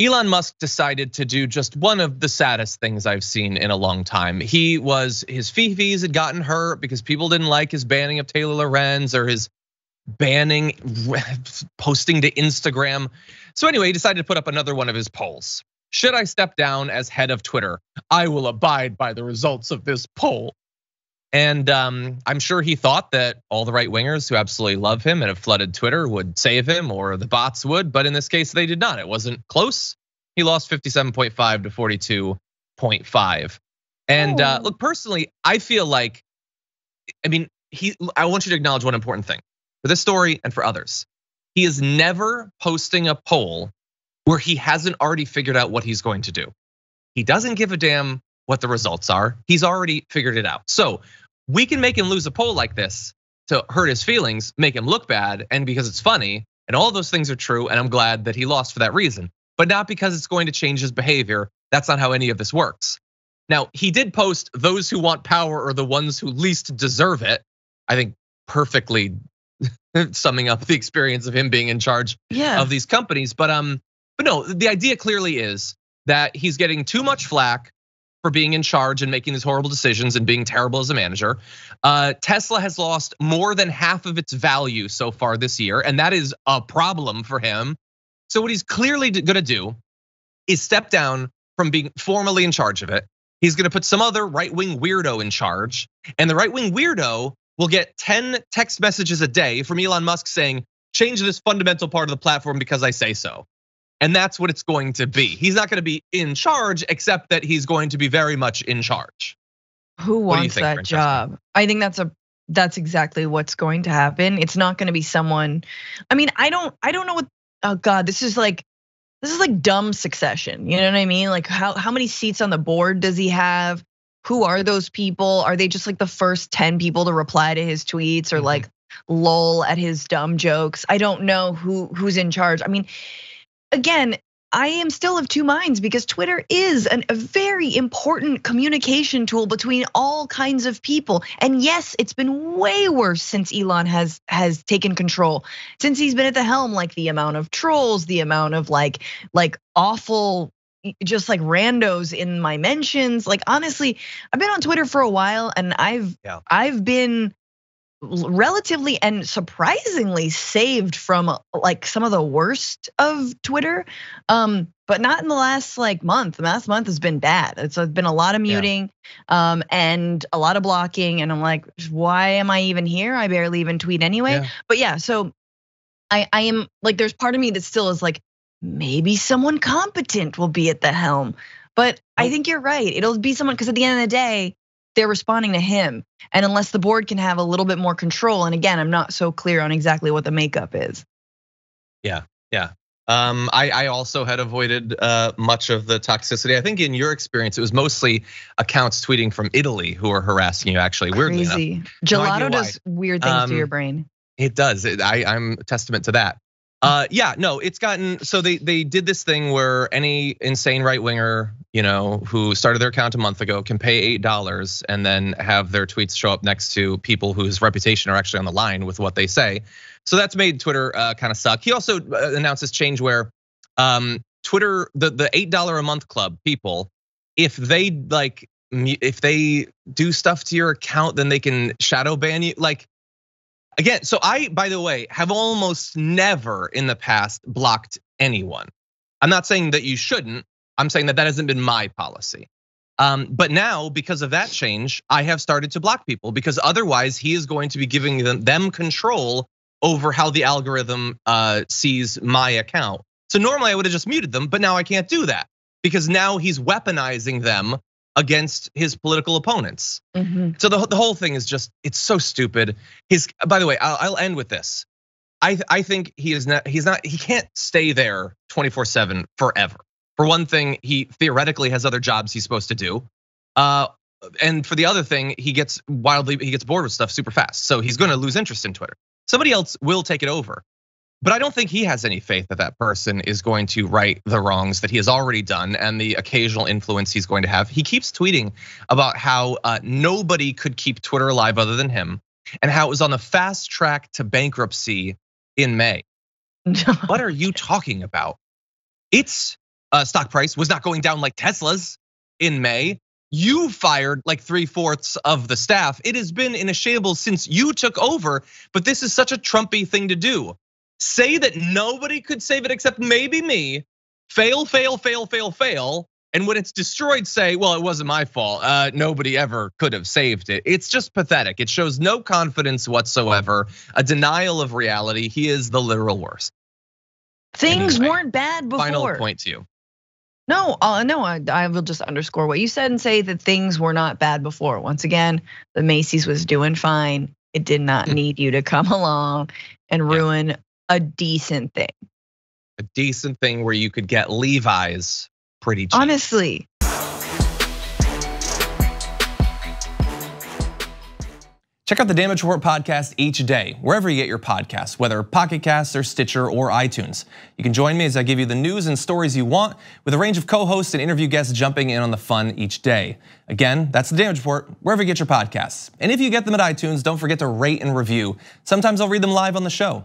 Elon Musk decided to do just one of the saddest things I've seen in a long time. His fees had gotten hurt because people didn't like his banning of Taylor Lorenz or his banning posting to Instagram. So anyway, he decided to put up another one of his polls. Should I step down as head of Twitter? I will abide by the results of this poll. And I'm sure he thought that all the right wingers who absolutely love him and have flooded Twitter would save him, or the bots would, but in this case they did not. It wasn't close. He lost 57.5 to 42.5. And look, personally, I feel like, I want you to acknowledge one important thing for this story and for others. He is never posting a poll where he hasn't already figured out what he's going to do. He doesn't give a damn what the results are. He's already figured it out. So we can make him lose a poll like this to hurt his feelings, make him look bad, and because it's funny, and all those things are true, and I'm glad that he lost for that reason, but not because it's going to change his behavior. That's not how any of this works. Now, he did post those who want power are the ones who least deserve it. I think perfectly summing up the experience of him being in charge of these companies. But no, the idea clearly is that he's getting too much flack for being in charge and making these horrible decisions and being terrible as a manager. Tesla has lost more than half of its value so far this year, and that is a problem for him. So what he's clearly gonna do is step down from being formally in charge of it. He's gonna put some other right-wing weirdo in charge, and the right-wing weirdo will get 10 text messages a day from Elon Musk saying, change this fundamental part of the platform because I say so. And that's what it's going to be. He's not going to be in charge, except that he's going to be very much in charge. Who wants that job? I think that's exactly what's going to happen. It's not going to be someone. I mean, I don't know what. Oh God, this is like dumb Succession. You know what I mean? Like how many seats on the board does he have? Who are those people? Are they just like the first 10 people to reply to his tweets or like lol at his dumb jokes? I don't know who's in charge. I mean, again, I am still of two minds because Twitter is a very important communication tool between all kinds of people. And yes, it's been way worse since Elon has taken control. Since he's been at the helm, like the amount of trolls, the amount of like awful, just like randos in my mentions. Like honestly, I've been on Twitter for a while and I've been relatively and surprisingly saved from like some of the worst of Twitter, but not in the last like month. The last month has been bad. It's been a lot of muting and a lot of blocking, and I'm like, why am I even here? I barely even tweet anyway. But yeah, so I am like, there's part of me that still is like, maybe someone competent will be at the helm. But I think you're right. It'll be someone, because at the end of the day, they're responding to him. And unless the board can have a little bit more control, and again, I'm not so clear on exactly what the makeup is. Yeah. I also had avoided much of the toxicity. I think in your experience, it was mostly accounts tweeting from Italy who are harassing you, actually, weirdly enough. Crazy. Gelato does weird things to your brain. It does, I'm a testament to that. Yeah, no, it's gotten, so they did this thing where any insane right winger, who started their account a month ago can pay $8 and then have their tweets show up next to people whose reputation are actually on the line with what they say. So that's made Twitter kind of suck. He also announced this change where Twitter, the $8 a month club people, if they do stuff to your account, then they can shadow ban you. Like, again, so I, by the way, have almost never in the past blocked anyone. I'm not saying that you shouldn't. I'm saying that hasn't been my policy. But now, because of that change, I have started to block people because otherwise he is going to be giving them control over how the algorithm sees my account. So normally I would have just muted them, but now I can't do that because now he's weaponizing them against his political opponents. So the whole thing is just, it's so stupid. By the way, I'll end with this. I think he can't stay there 24/7 forever. For one thing, he theoretically has other jobs he's supposed to do. And for the other thing, he gets bored with stuff super fast. So he's gonna lose interest in Twitter. Somebody else will take it over. But I don't think he has any faith that that person is going to right the wrongs that he has already done and the occasional influence he's going to have. He keeps tweeting about how nobody could keep Twitter alive other than him, and how it was on the fast track to bankruptcy in May. What are you talking about? It's stock price was not going down like Tesla's in May. You fired like 3/4 of the staff. It has been in a shambles since you took over, but this is such a Trumpy thing to do. Say that nobody could save it except maybe me. Fail, fail, fail, fail, fail. And when it's destroyed, say, well, it wasn't my fault. Nobody ever could have saved it. It's just pathetic. It shows no confidence whatsoever, a denial of reality. He is the literal worst. Things weren't bad before. Final point to you. No, I will just underscore what you said and say that things were not bad before. Once again, the Macy's was doing fine. It did not need you to come along and ruin a decent thing. A decent thing where you could get Levi's pretty cheap. Honestly. Check out the Damage Report podcast each day, wherever you get your podcasts, whether Pocket Casts or Stitcher or iTunes. You can join me as I give you the news and stories you want, with a range of co-hosts and interview guests jumping in on the fun each day. Again, that's the Damage Report, wherever you get your podcasts. And if you get them at iTunes, don't forget to rate and review. Sometimes I'll read them live on the show.